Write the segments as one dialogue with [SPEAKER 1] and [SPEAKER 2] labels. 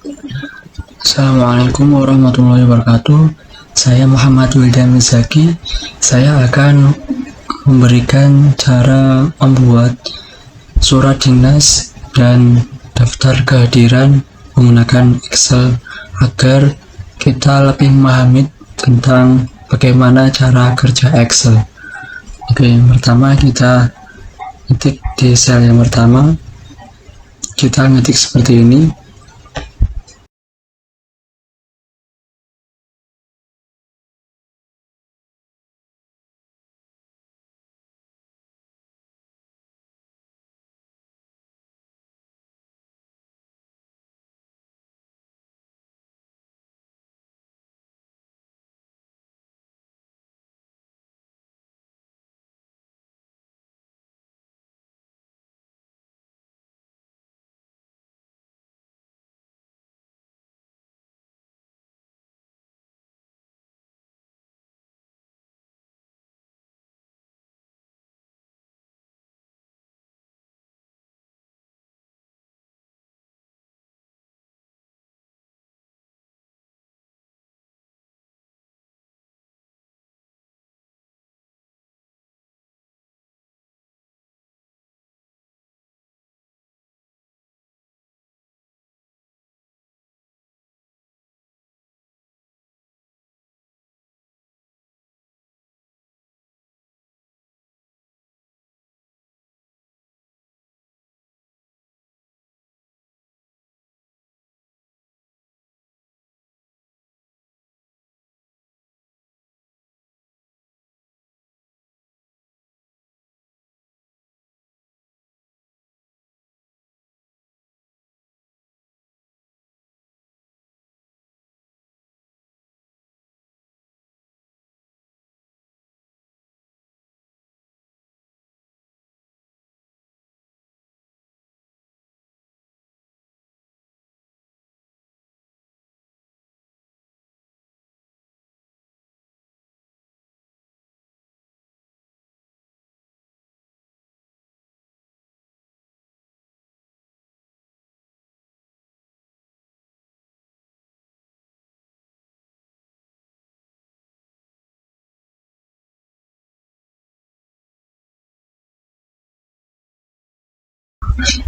[SPEAKER 1] Assalamualaikum warahmatullahi wabarakatuh. Saya Muhammad Wildan Mizaki. Saya akan memberikan cara membuat surat dinas dan daftar kehadiran menggunakan Excel agar kita lebih memahami tentang bagaimana cara kerja Excel. Oke, pertama kita ketik di sel yang pertama, kita ngetik seperti ini.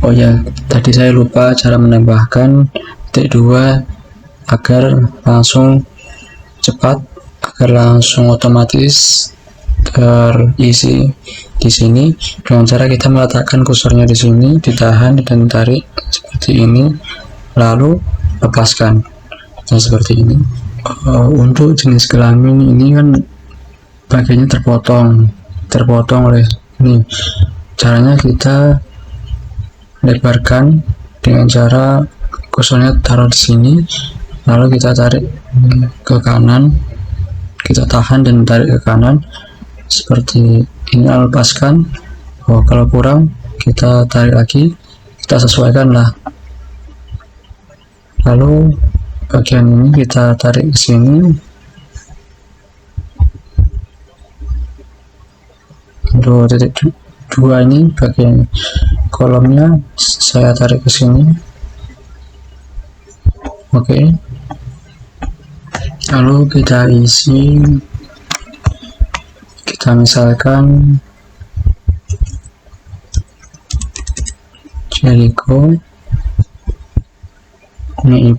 [SPEAKER 1] Oh ya, tadi saya lupa cara menambahkan titik dua agar langsung cepat, agar langsung otomatis terisi di sini dengan cara kita meletakkan kursornya di sini, ditahan dan tarik seperti ini, lalu lepaskan. Nah, seperti ini. Untuk jenis kelamin ini kan bagiannya terpotong oleh ini. Caranya kita lebarkan dengan cara kursornya taruh di sini, lalu kita tarik ke kanan, kita tahan dan tarik ke kanan seperti ini, lalu lepaskan. Kalau kurang kita tarik lagi, kita sesuaikan lah. Lalu bagian ini kita tarik ke sini. Untuk titik dua ini bagian kolomnya saya tarik ke sini. Oke. Lalu kita isi, kita misalkan Jericho, ini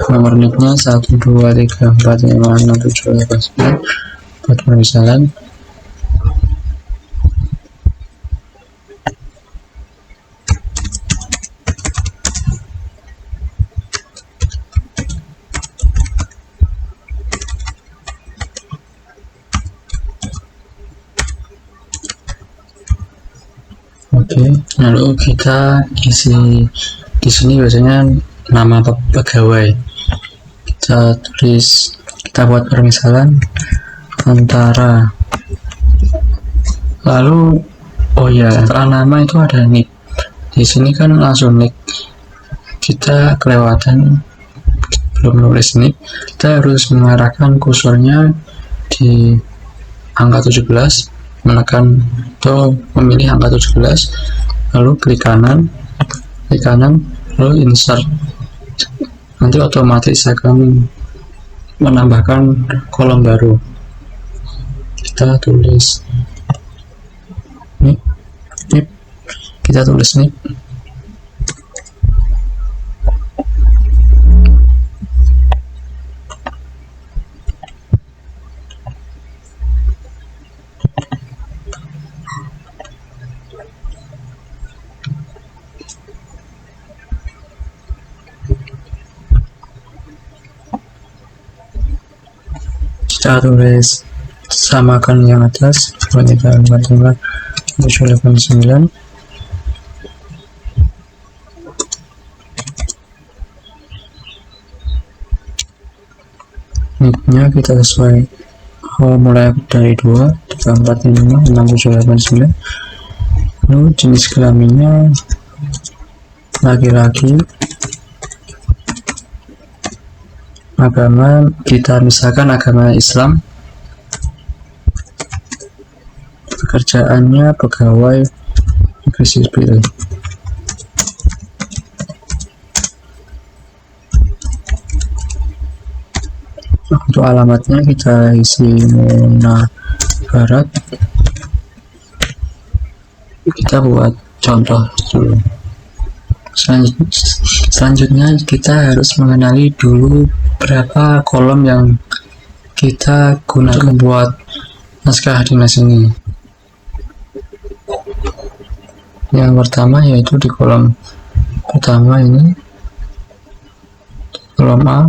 [SPEAKER 1] nomor nicknya 123456789 buat permisalan. Oke, lalu kita isi di sini biasanya nama pegawai. Kita tulis, kita buat permisalan antara. Lalu oh ya, setelah nama itu ada nick. Di sini kan langsung nick. Kita kelewatan belum nulis nick. Kita harus mengarahkan kursornya di angka 17, menekan atau memilih angka 17, lalu klik kanan, lalu insert, nanti otomatis akan menambahkan kolom baru. Kita tulis nih, kita tulis nih. Kita tulis samakan yang atas 789. Nicknya kita sesuai, mulai dari 2, 3, 4, 5, 6, 7, 8, 9. Lalu jenis kelaminnya laki-laki. Agama kita misalkan agama Islam. Pekerjaannya pegawai negeri sipil. Untuk alamatnya kita isi Muna Barat. Kita buat contoh dulu. Selanjutnya kita harus mengenali dulu berapa kolom yang kita gunakan buat naskah dinas ini. Yang pertama yaitu di kolom pertama ini, kolom A.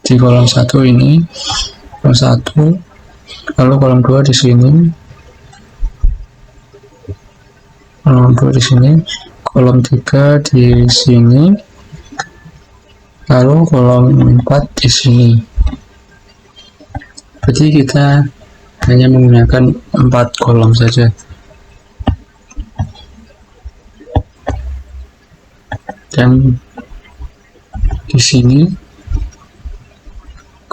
[SPEAKER 1] Di kolom 1 ini, kolom 1, lalu kolom 2 di sini, kolom 2 di sini, kolom 3 di sini, lalu kolom 4 di sini. Berarti kita hanya menggunakan 4 kolom saja. Dan di sini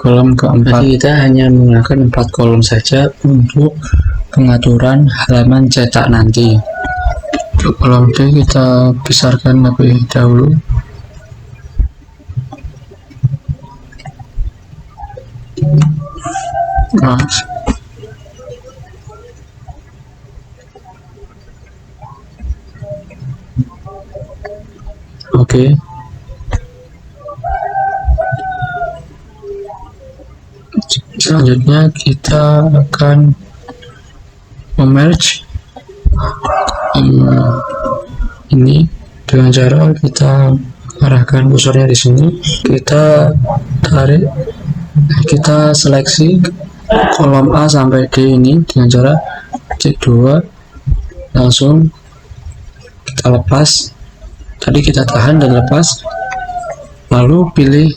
[SPEAKER 1] kolom keempat. Jadi kita hanya menggunakan 4 kolom saja untuk pengaturan halaman cetak nanti. Untuk kolom D kita besarkan lebih dahulu. Oke. Selanjutnya kita akan merge ini dengan cara kita arahkan kursornya di sini, kita tarik, kita seleksi kolom A sampai D ini dengan cara cek 2, langsung kita lepas. Tadi kita tahan dan lepas, lalu pilih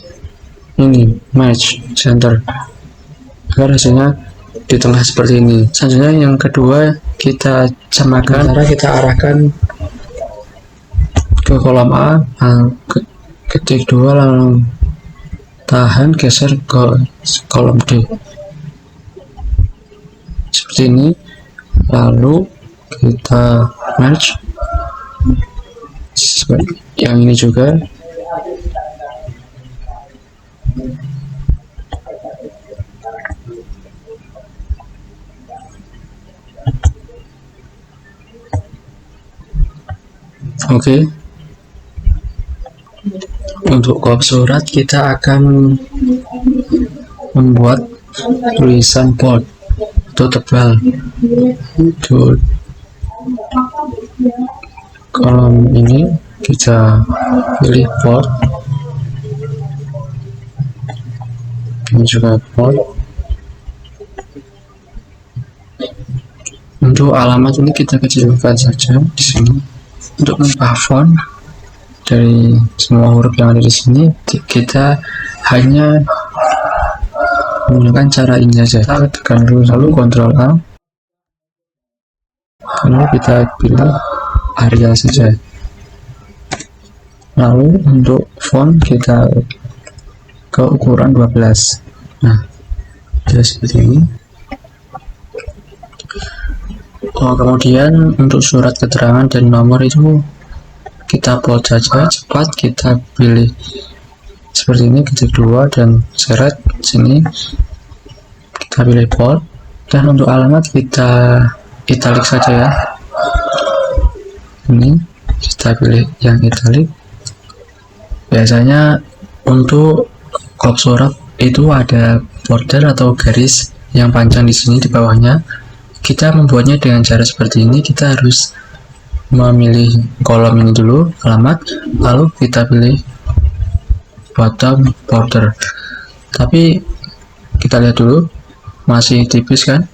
[SPEAKER 1] ini merge center agar hasilnya di tengah seperti ini. Selanjutnya yang kedua kita samakan, cara kita arahkan ke kolom A, ketik 2, lalu tahan, geser ke kolom D seperti ini, lalu kita merge seperti yang ini juga. Oke. Untuk kop surat kita akan membuat tulisan bold atau tebal. Untuk kolom ini kita pilih bold, ini juga bold. Untuk alamat ini kita kecilkan saja di sini. Untuk mengubah font dari semua huruf yang ada di sini, kita hanya menggunakan cara ini saja. Kita tekan dulu, lalu Ctrl A, lalu kita pilih Arial saja. Lalu untuk font kita ke ukuran 12. Nah, jadi seperti ini. Kemudian untuk surat keterangan dan nomor itu kita plot saja cepat, kita pilih seperti ini, ketik 2 dan seret sini, kita pilih bold, dan untuk alamat kita italic saja ya. Ini kita pilih yang italic. Biasanya untuk kop surat itu ada border atau garis yang panjang di sini di bawahnya. Kita membuatnya dengan cara seperti ini. Kita harus memilih kolom ini dulu, alamat, lalu kita pilih bottom border. Tapi kita lihat dulu, masih tipis kan?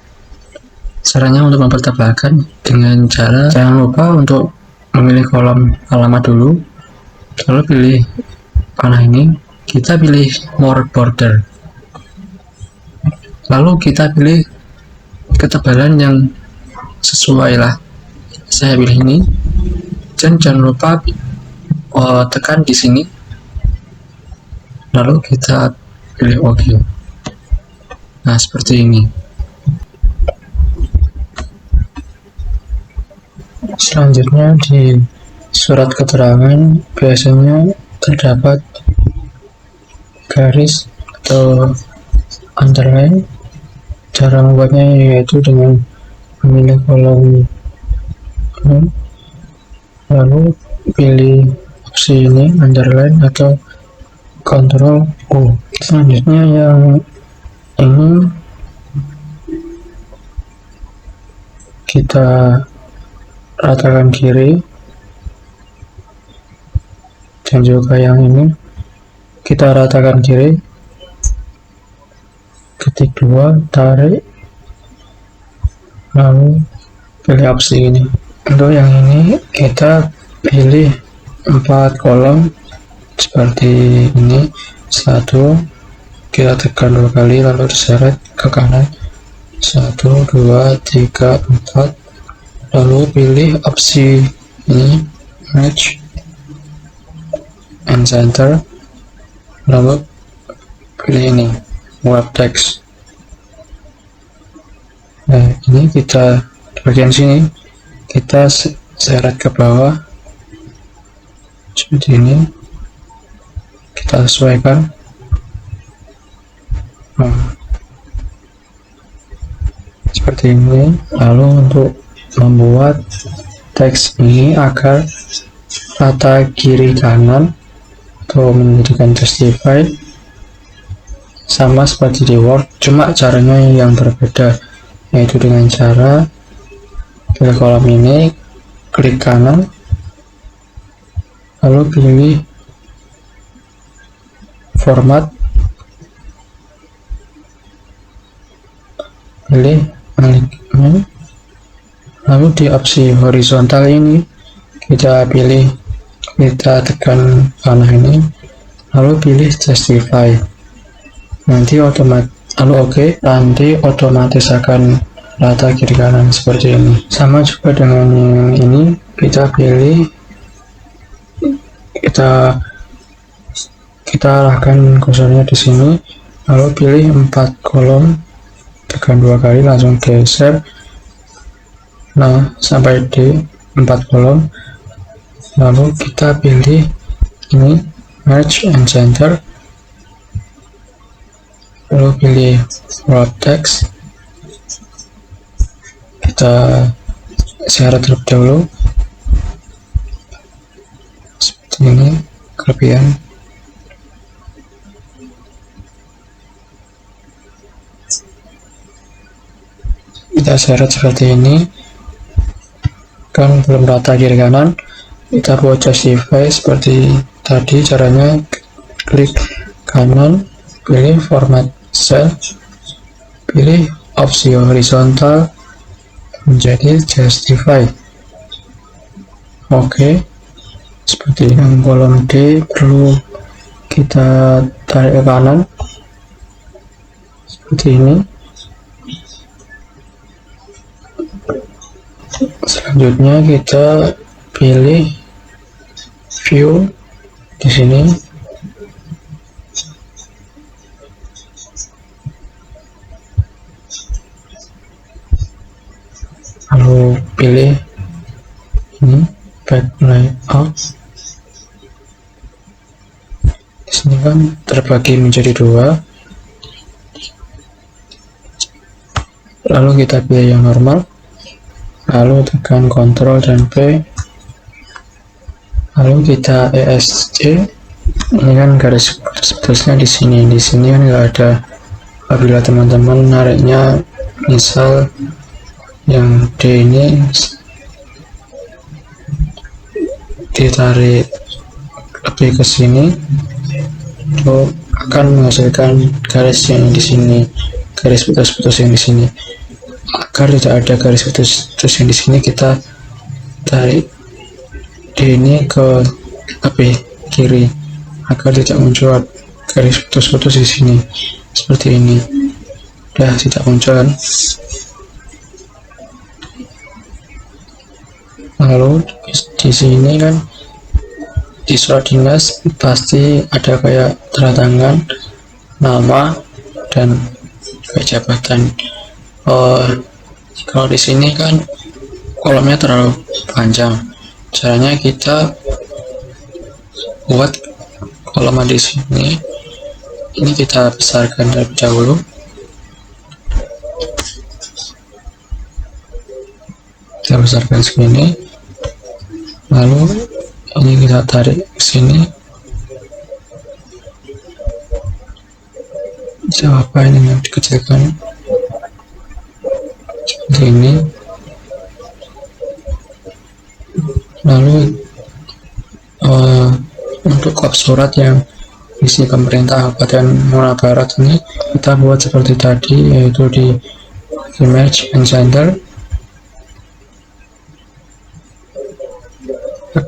[SPEAKER 1] Caranya untuk mempertebalkan dengan cara, jangan lupa untuk memilih kolom alamat dulu, lalu pilih panah ini, kita pilih more border, lalu kita pilih ketebalan yang sesuai lah. Saya pilih ini, dan jangan lupa tekan di sini, lalu kita pilih OK. Nah, seperti ini. Selanjutnya di surat keterangan biasanya terdapat garis atau underline. Cara membuatnya yaitu dengan memilih kolom lalu pilih opsi ini, underline atau Ctrl U. Selanjutnya yang ini kita ratakan kiri, dan juga yang ini kita ratakan kiri, ketik 2, tarik, lalu pilih opsi ini. Untuk yang ini kita pilih 4 kolom seperti ini, 1, kita tekan 2 kali lalu diseret ke kanan, 1, 2, 3, 4, lalu pilih opsi ini, match and center, lalu pilih ini, wrap text. Nah, ini kita di bagian sini kita seret ke bawah seperti ini, kita sesuaikan. Seperti ini. Lalu untuk membuat teks ini agar rata kiri kanan atau menjadikan justify sama seperti di Word, cuma caranya yang berbeda, yaitu dengan cara pilih kolom ini, klik kanan, lalu pilih format, pilih ini, lalu di opsi horizontal ini kita pilih, kita tekan panah ini, lalu pilih justify, nanti otomatis akan rata kiri kanan seperti ini. Sama juga dengan yang ini, kita pilih, kita arahkan kursornya di sini, lalu pilih 4 kolom, tekan 2 kali langsung geser, nah sampai di 4 kolom, lalu kita pilih ini, merge and center, lalu pilih wrap text, kita seret terlebih dahulu seperti ini, kelebihan. Kita seret seperti ini, kan belum rata kiri kanan, kita buat justify seperti tadi caranya, klik kanan, pilih format cell, pilih opsi horizontal menjadi justify. Oke, seperti yang kolom D perlu kita tarik ke kanan seperti ini. Selanjutnya kita pilih view di sini, pilih ini back layout. Di sini kan terbagi menjadi dua, lalu kita pilih yang normal, lalu tekan Ctrl dan P, lalu kita ESC. Ini kan garis putusnya di sini kan nggak ada. Apabila teman-teman nariknya misal yang D ini ditarik lebih ke sini, itu akan menghasilkan garis yang di sini, garis putus-putus yang di sini. Agar tidak ada garis putus yang di sini, kita tarik D ini ke kiri agar tidak muncul garis putus-putus di sini seperti ini. Udah tidak muncul kan. Lalu di sini kan di surat dinas pasti ada kayak tanda tangan, nama, dan jabatan. Kalau di sini kan kolomnya terlalu panjang, caranya kita buat kolom di sini. Ini kita besarkan terlebih dahulu. Kita besarkan segini, lalu ini kita tarik ke sini. Apa ini yang dikecilkan seperti ini. Lalu untuk kop surat yang isi pemerintah Kabupaten Muara Barat ini kita buat seperti tadi, yaitu di image and center,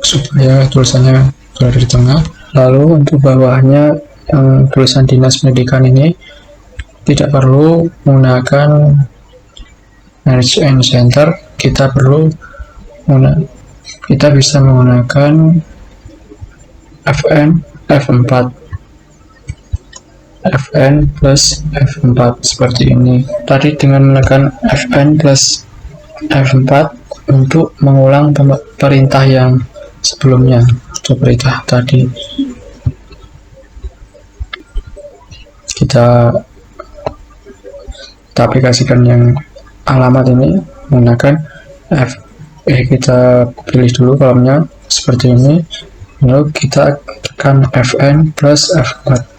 [SPEAKER 1] supaya tulisannya berada di tengah. Lalu untuk bawahnya yang tulisan Dinas Pendidikan ini tidak perlu menggunakan image and center, kita bisa menggunakan Fn plus F4 seperti ini. Tadi dengan menekan Fn plus F4 untuk mengulang perintah yang sebelumnya atau perintah tadi. Kita aplikasikan yang alamat ini menggunakan kita pilih dulu kolomnya seperti ini, lalu kita tekan Fn plus F4.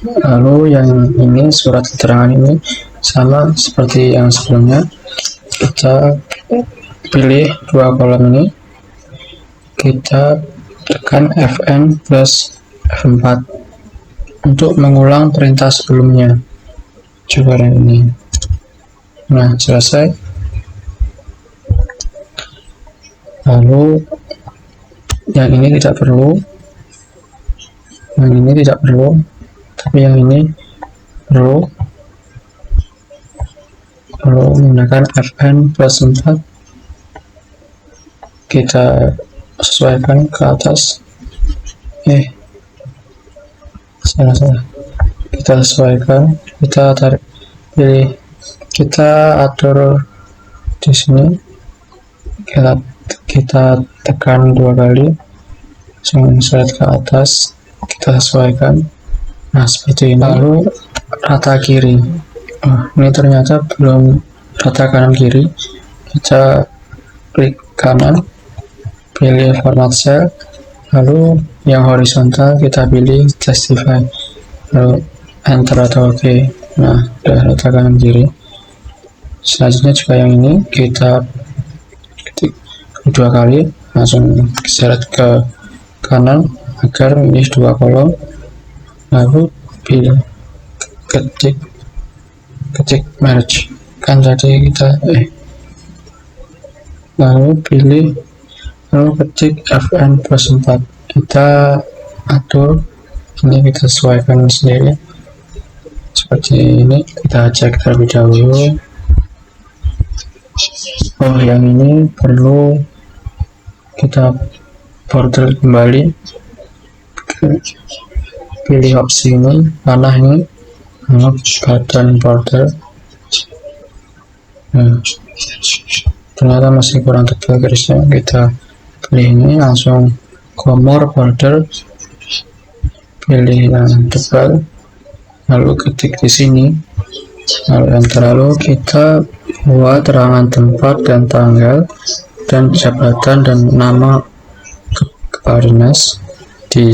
[SPEAKER 1] Lalu yang ini surat keterangan ini sama seperti yang sebelumnya, kita pilih dua kolom ini, kita tekan Fn plus F4 untuk mengulang perintah sebelumnya. Coba yang ini. Nah, selesai. Lalu yang ini tidak perlu, tapi yang ini perlu menggunakan Fn plus 4. Kita sesuaikan ke atas, salah, kita sesuaikan, kita tarik, pilih, kita atur di sini, kita tekan dua kali, slide ke atas, kita sesuaikan. Nah, seperti ini. Lalu rata kiri. Ini ternyata belum rata kanan kiri. Kita klik kanan, pilih format cell, lalu yang horizontal kita pilih justify, lalu enter atau OK. Nah, udah rata kanan kiri. Selanjutnya juga yang ini kita ketik dua kali, langsung seret ke kanan agar memilih dua kolom, lalu pilih ketik merge, kan tadi kita lalu ketik Fn plus 4, kita atur ini, kita sesuaikan sendiri seperti ini. Kita cek terlebih dahulu. Yang ini perlu kita border kembali, pilih opsi ini, panah ini, badan border. ternyata masih kurang tebal garisnya, kita pilih ini, langsung more border, pilih yang tebal, lalu ketik di sini, lalu enter. Lalu kita buat terangan tempat dan tanggal dan jabatan dan nama kepala dinas di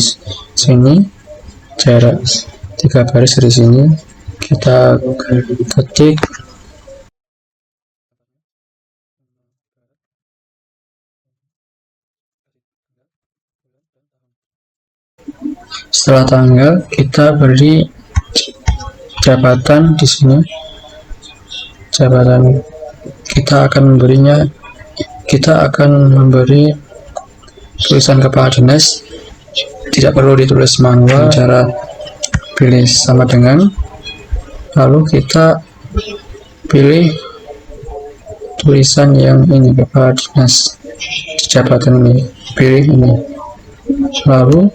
[SPEAKER 1] sini, jarak 3 baris dari sini kita ketik. Setelah tanggal kita beri jabatan di sini, jabatan kita akan memberi tulisan kepala dinas, tidak perlu ditulis manual, cara pilih sama dengan, lalu kita pilih tulisan yang ini, kepala dinas di jabatan ini, pilih ini, lalu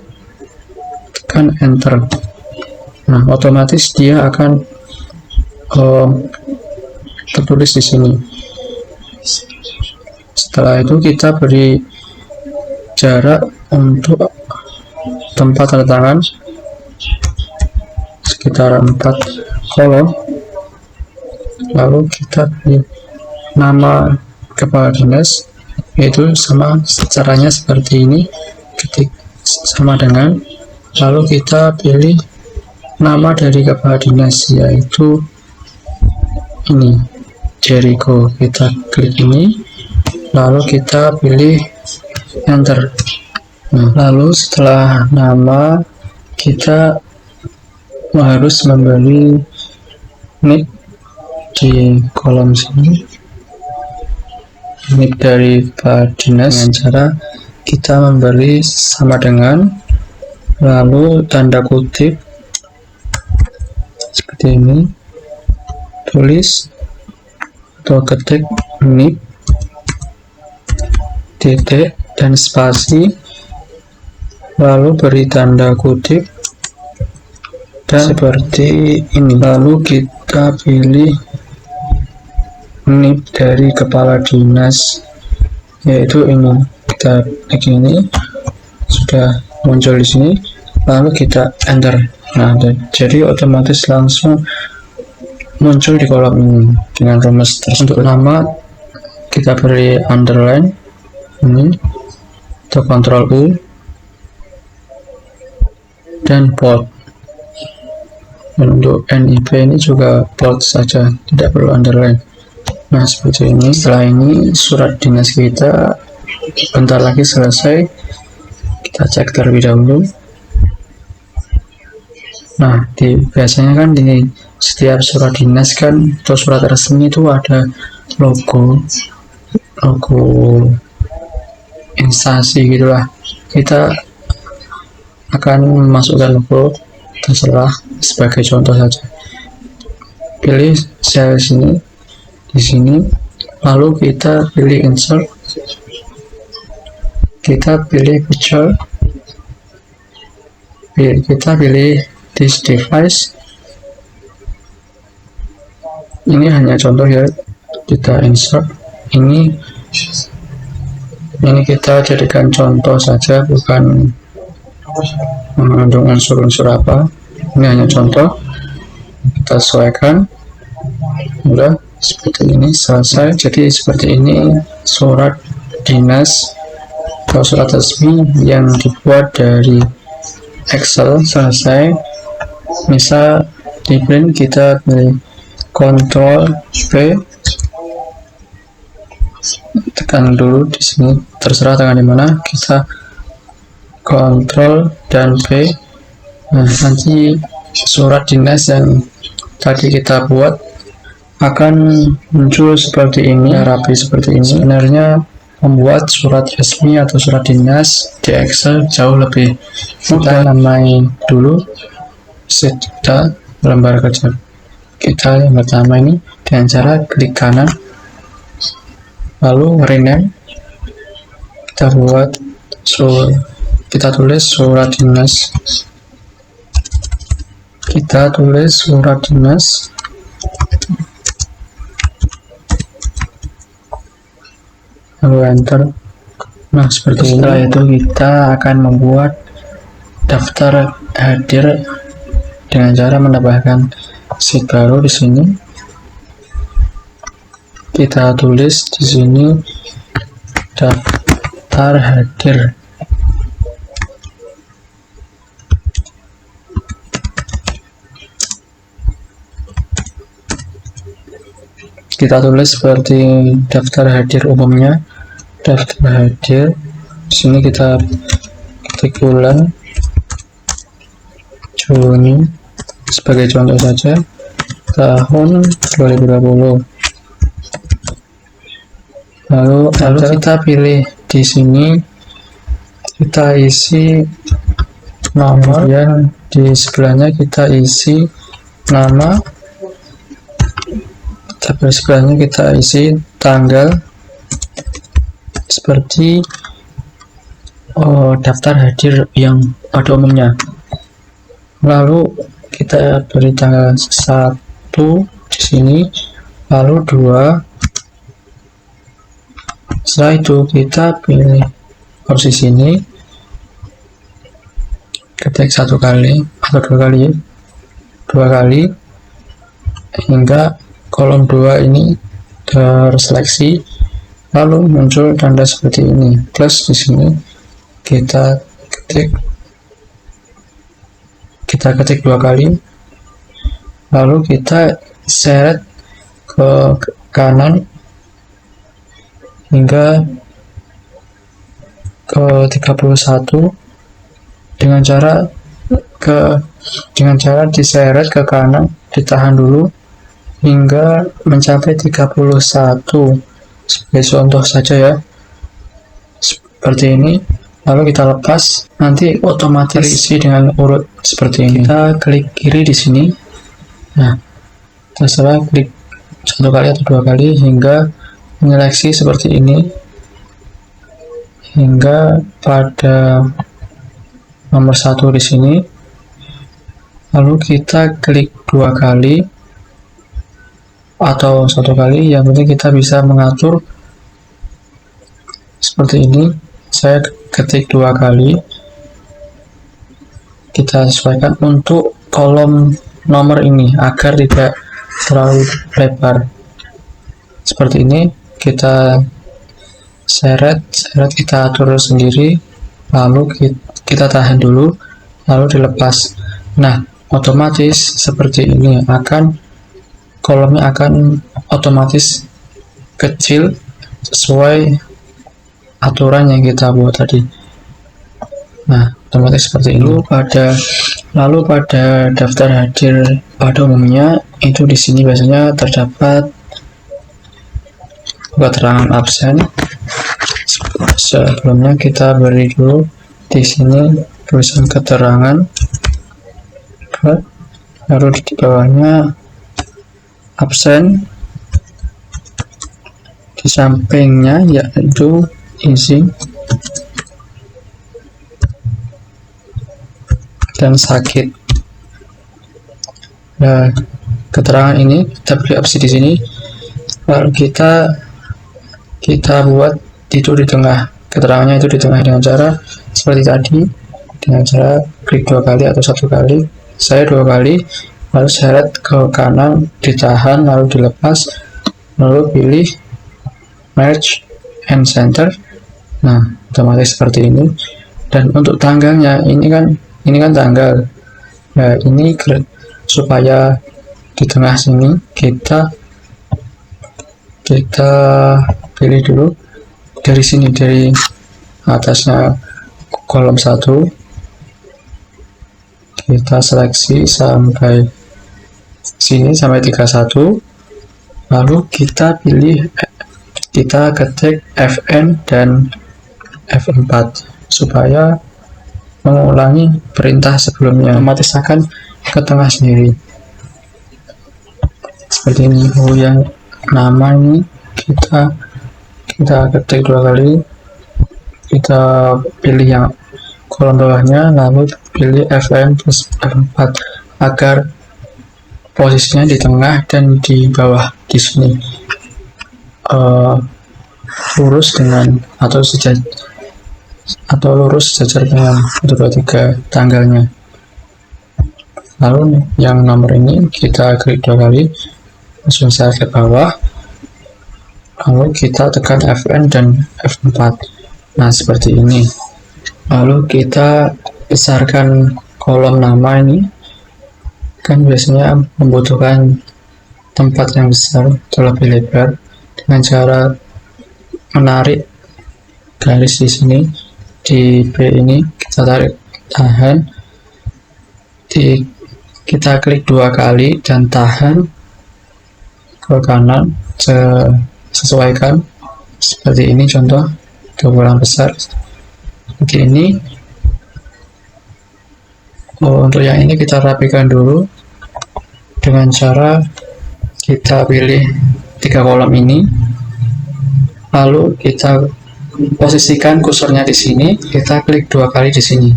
[SPEAKER 1] tekan enter. Nah, otomatis dia akan tertulis di sini. Setelah itu kita beri jarak untuk tempat tanda tangan sekitar 4 kolom, lalu kita beri nama kepala dinas, yaitu sama caranya seperti ini, ketik sama dengan, lalu kita pilih nama dari kepala dinas, yaitu ini, Jericho. Kita klik ini, lalu kita pilih enter. Nah, lalu setelah nama, kita harus memberi nick di kolom sini, nick dari kepala dinas, dengan cara kita memberi sama dengan, lalu tanda kutip seperti ini, tulis atau ketik nick, titik dan spasi, lalu beri tanda kutip dan seperti ini, lalu kita pilih nick dari kepala dinas, yaitu ini, kita klik ini, sudah muncul di sini, lalu kita enter. Nah, jadi otomatis langsung muncul di kolom ini dengan rumus tersebut. Untuk nama kita beri underline ini atau Ctrl U dan bold. Dan untuk NIP ini juga bold saja, tidak perlu underline. Nah, seperti ini. Setelah ini surat dinas kita bentar lagi selesai. Kita cek terlebih dahulu. Nah, biasanya kan di setiap surat dinas kan atau surat resmi itu ada logo instansi gitulah. Kita akan memasukkan logo terserah, sebagai contoh saja. Pilih sel sini, di sini, lalu kita pilih insert, kita pilih picture, kita pilih this device. Ini hanya contoh ya, kita insert ini kita jadikan contoh saja, bukan mengandung unsur-unsur apa. Ini hanya contoh, kita sesuaikan. Udah seperti ini, selesai. Jadi seperti ini surat dinas atau surat resmi yang dibuat dari Excel, selesai. Misal di print, kita pilih Ctrl V, tekan dulu di sini, terserah tekan di mana, kita Ctrl dan V. Nah, nanti surat dinas yang tadi kita buat akan muncul seperti ini, rapi seperti ini. Sebenarnya membuat surat resmi atau surat dinas di Excel jauh lebih mudah. Namai dulu kita lembar kerja kita yang pertama ini dengan cara klik kanan, lalu rename, kita buat kita tulis surat dinas, lalu enter. Nah, seperti setelah itu kita akan membuat daftar hadir dengan cara menambahkan sheet baru di sini. Kita tulis di sini daftar hadir. Kita tulis seperti daftar hadir umumnya, daftar hadir. Di sini kita ketik bulan Juni sebagai contoh saja, tahun 2020. Lalu kita pilih di sini, kita isi nomor, kemudian di sebelahnya kita isi nama, tabel sebelahnya kita isi tanggal seperti daftar hadir yang pada umumnya. Lalu kita beri tanggal 1 di sini, lalu 2. Setelah itu kita pilih posisi ini, ketik 1 kali atau 2 kali hingga kolom 2 ini terseleksi, lalu muncul tanda seperti ini plus. Di sini kita ketik 2 kali, lalu kita seret ke kanan hingga ke 31 dengan cara diseret ke kanan, ditahan dulu hingga mencapai 31 sebagai contoh saja ya, seperti ini. Lalu kita lepas, nanti otomatis isi dengan urut seperti ini. Kita klik kiri di sini. Nah, terserah klik 1 kali atau 2 kali hingga menyeleksi seperti ini hingga pada nomor 1 di sini. Lalu kita klik 2 kali atau 1 kali, yang penting kita bisa mengatur seperti ini. Saya ketik 2 kali, kita sesuaikan untuk kolom nomor ini agar tidak terlalu lebar seperti ini. Kita seret, kita atur sendiri, lalu kita tahan dulu, lalu dilepas. Nah, otomatis seperti ini, kolomnya akan otomatis kecil sesuai aturan yang kita buat tadi. Nah, otomatis seperti ini. Lalu pada daftar hadir pada umumnya itu di sini biasanya terdapat keterangan absen. Sebelumnya kita beri dulu di sini tulisan keterangan, lalu di bawahnya absen, di sampingnya yaitu isi dan sakit. Nah, keterangan ini kita beri opsi di sini, lalu kita buat itu di tengah, keterangannya itu di tengah dengan cara seperti tadi, dengan cara klik 2 kali atau 1 kali. Saya 2 kali, lalu seret ke kanan, ditahan, lalu dilepas, lalu pilih merge and center. Nah, otomatis seperti ini. Dan untuk tanggalnya ini kan tanggal. Nah, ini supaya di tengah sini kita pilih dulu dari sini, dari atasnya kolom 1 kita seleksi sampai sini, sampai 31, lalu kita ketik Fn dan F4 supaya mengulangi perintah sebelumnya, otomatis akan ke tengah sendiri seperti ini. Yang nama ini kita ketik 2 kali, kita pilih yang kolom bawahnya, lalu pilih Fn plus F4 agar posisinya di tengah dan di bawah di sini. lurus dengan atau lurus sejajar dengan 1, 2, 3 tanggalnya. Lalu yang nomor ini kita klik 2 kali, langsung saya ke bawah, lalu kita tekan Fn dan F4. Nah, seperti ini. Lalu kita besarkan kolom nama ini, kan biasanya membutuhkan tempat yang besar atau lebih lebar, dengan cara menarik garis di sini, di B ini kita tarik, tahan, kita klik 2 kali dan tahan ke kanan, sesuaikan seperti ini, contoh ukuran besar seperti ini. Untuk yang ini kita rapikan dulu dengan cara kita pilih 3 kolom ini, lalu kita posisikan kursornya di sini, kita klik 2 kali di sini,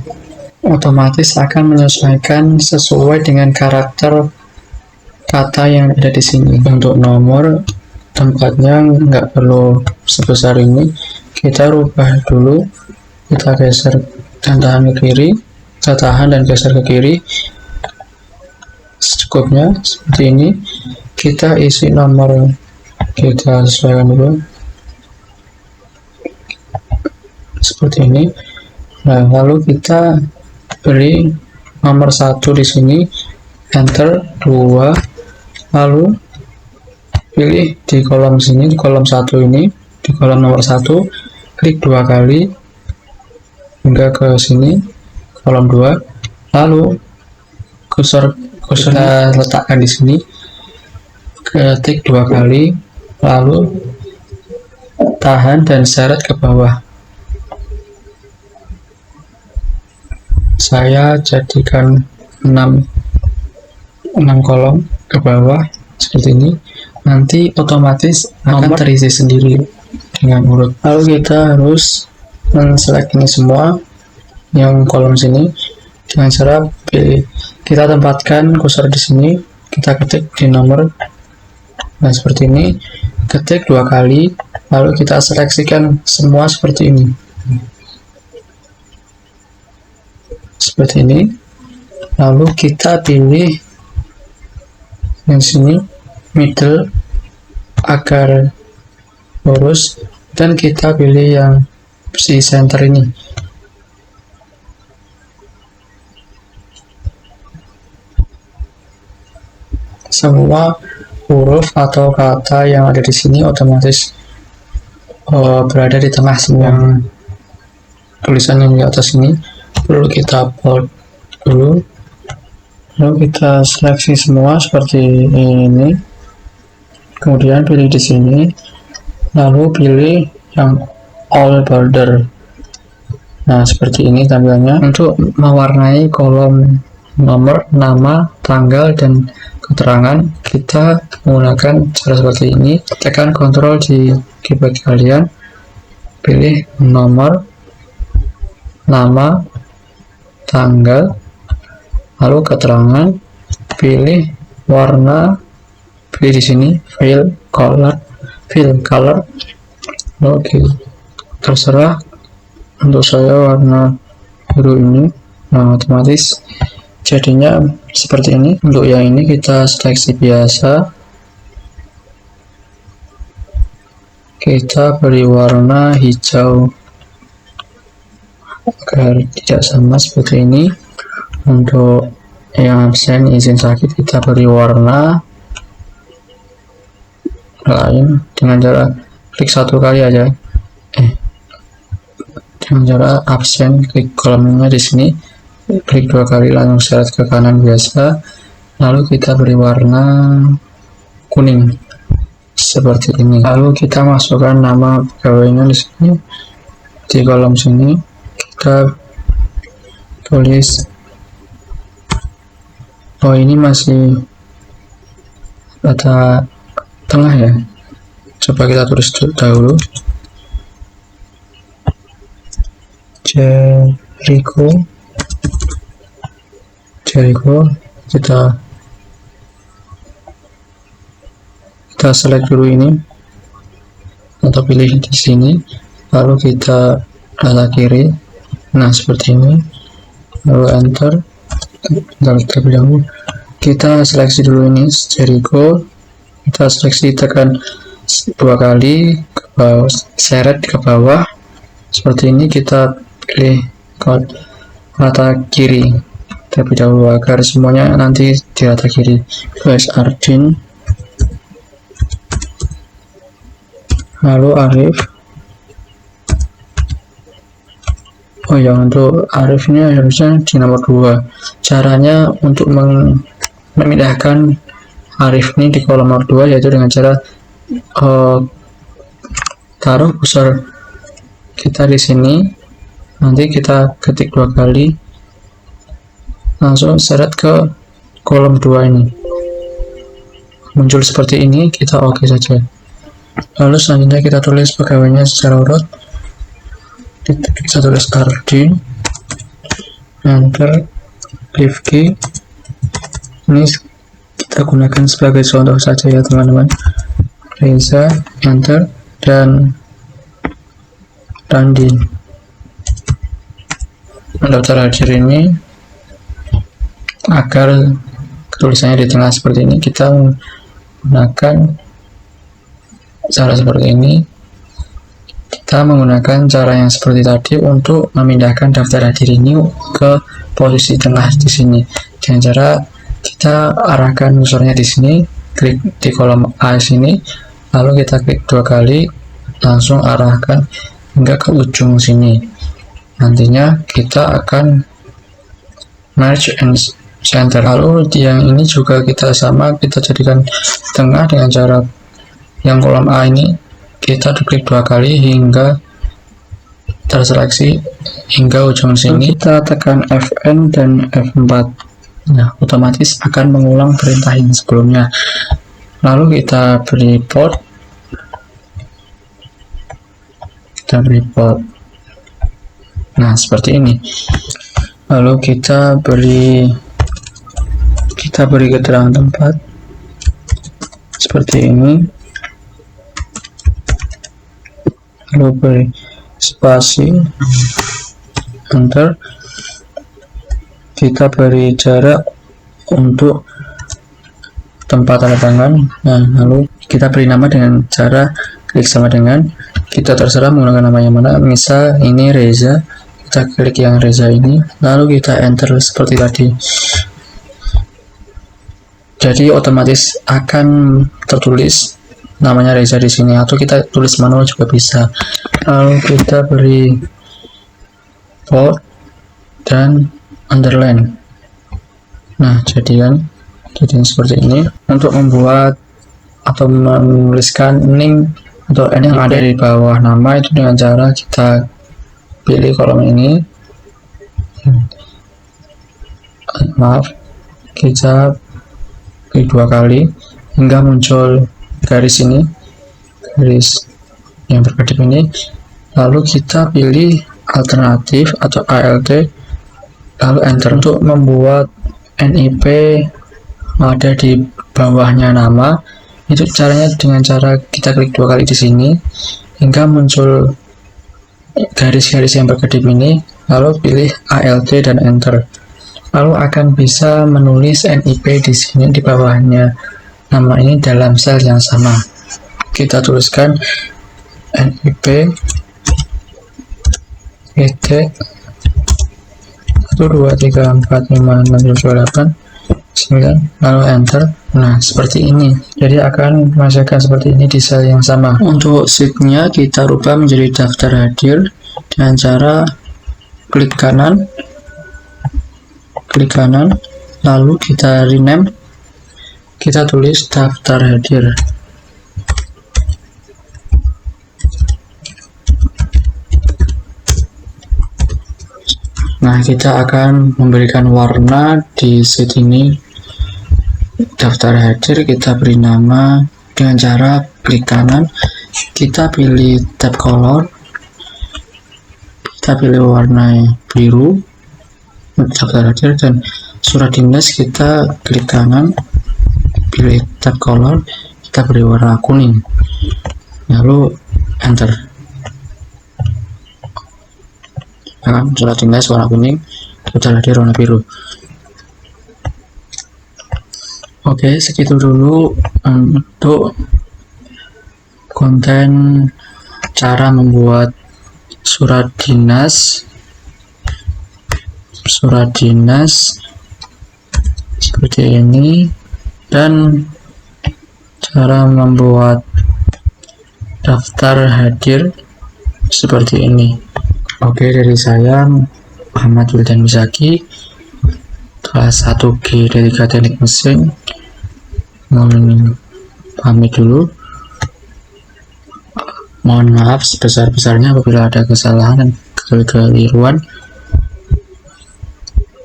[SPEAKER 1] otomatis akan menyesuaikan sesuai dengan karakter kata yang ada di sini. Untuk nomor tempatnya nggak perlu sebesar ini, kita rubah dulu, kita geser dan tahan ke kiri, kita tahan dan geser ke kiri secukupnya seperti ini. Kita isi nomor, kita sesuaikan dulu seperti ini. Nah, lalu kita beri nomor 1 di sini, enter 2, lalu pilih di kolom sini, di kolom 1 ini, di kolom nomor 1, klik 2 kali hingga ke sini, kolom 2, lalu kursor kita letakkan di sini, ketik 2 kali, lalu tahan dan seret ke bawah. Saya jadikan 6 kolom ke bawah seperti ini, nanti otomatis akan terisi sendiri dengan urut. Lalu kita harus men-select ini semua yang kolom sini dengan cara pilih, kita tempatkan kursor di sini, kita ketik di nomor, nah seperti ini, ketik 2 kali, lalu kita seleksikan semua seperti ini, seperti ini. Lalu kita pilih yang sini middle agar lurus, dan kita pilih yang si center ini. Semua huruf atau kata yang ada di sini otomatis berada di tengah semua. Yang tulisan yang di atas ini perlu kita bold dulu, lalu kita seleksi semua seperti ini, kemudian pilih di sini, lalu pilih yang all border. Nah, seperti ini tampilannya. Untuk mewarnai kolom nomor, nama, tanggal, dan keterangan, kita menggunakan cara seperti ini. Tekan Ctrl di keyboard kalian, pilih nomor, nama, tanggal, lalu keterangan, pilih warna, pilih di sini fill color. Oke, terserah, untuk saya warna biru ini. Nah, otomatis jadinya seperti ini. Untuk yang ini kita seleksi biasa, kita beri warna hijau agar tidak sama seperti ini. Untuk yang absen izin sakit, kita beri warna lain dengan cara klik 1 kali aja, dengan cara absen, klik kolomnya di sini, klik 2 kali, langsung seret ke kanan biasa, lalu kita beri warna kuning seperti ini. Lalu kita masukkan nama pegawainya di sini, di kolom sini kita tulis, oh ini masih kata tengah ya, coba kita tulis dahulu, Jericho. Kita select dulu ini, atau pilih di sini, lalu kita data kiri. Nah seperti ini, lalu enter. Terlebih dahulu kita seleksi dulu ini Jericho, kita seleksi, tekan 2 kali ke bawah, seret ke bawah seperti ini, kita pilih rata kiri terlebih dahulu agar semuanya nanti di rata kiri. Guys, Ardin, lalu Arif. Oh ya, untuk Arif ini harusnya di nomor 2. Caranya untuk memindahkan Arif ini di kolom nomor 2 yaitu dengan cara taruh kursor kita di sini, nanti kita ketik 2 kali, langsung seret ke kolom 2 ini, muncul seperti ini, kita oke saja. Lalu selanjutnya kita tulis pegawainya secara urut, kita tulis Ardin, enter, Rifki. Ini kita gunakan sebagai contoh saja ya teman-teman. Reza, enter, dan Randi. Daftar hadir ini agar tulisannya di tengah seperti ini, kita menggunakan cara seperti ini. Kita menggunakan cara yang seperti tadi untuk memindahkan daftar hadir ini ke posisi tengah di sini. Dengan cara kita arahkan kursornya di sini, klik di kolom A sini, lalu kita klik 2 kali, langsung arahkan hingga ke ujung sini. Nantinya kita akan merge and center. Lalu yang ini juga kita sama, kita jadikan tengah dengan cara yang kolom A ini kita klik 2 kali hingga terseleksi hingga ujung sini. Kita tekan Fn dan F4. Nah, otomatis akan mengulang perintah yang sebelumnya. Lalu kita beri port. Nah, seperti ini. Lalu kita beri keterangan tempat seperti ini. Lalu beri spasi, enter. Kita beri jarak untuk tempat tanda tangan. Nah, lalu kita beri nama dengan cara klik sama dengan, kita terserah menggunakan nama yang mana, misal ini Reza, kita klik yang Reza ini, lalu kita enter seperti tadi. Jadi otomatis akan tertulis namanya Reza di sini, atau kita tulis manual juga bisa. Lalu kita beri bold dan underline. Nah, jadi seperti ini. Untuk membuat atau menuliskan name atau n yang ada di bawah nama itu dengan cara kita pilih kolom ini, kita klik 2 kali hingga muncul garis ini, garis yang berkedip ini. Lalu kita pilih alternatif atau ALT, lalu enter. Untuk membuat NIP ada di bawahnya nama, itu caranya dengan cara kita klik 2 kali di sini hingga muncul garis-garis yang berkedip ini, lalu pilih ALT dan enter. Lalu akan bisa menulis NIP di sini di bawahnya nama ini dalam sel yang sama. Kita tuliskan NIP ET 1 2 3 4 5 6 7 8 9, lalu enter. Nah, seperti ini. Jadi akan menghasilkan seperti ini di sel yang sama. Untuk sheetnya kita rubah menjadi daftar hadir dengan cara klik kanan, lalu kita rename, kita tulis daftar hadir. Nah, kita akan memberikan warna di sheet ini daftar hadir. Kita beri nama dengan cara klik kanan, kita pilih tab color, kita pilih warna biru daftar hadir, dan surat dinas kita klik kanan, pilih tab color, kita beri warna kuning. Lalu enter. Nah, surat tugas warna kuning, total hadir warna biru. Oke, segitu dulu untuk konten cara membuat surat dinas seperti ini, dan cara membuat daftar hadir seperti ini. Oke, dari saya Muhammad Wildan Misaki, kelas 1G dari Teknik Mesin, mohon pamit dulu. Mohon maaf sebesar-besarnya apabila ada kesalahan dan kekeliruan.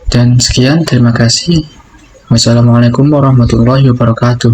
[SPEAKER 1] Dan sekian, terima kasih. Wassalamualaikum warahmatullahi wabarakatuh.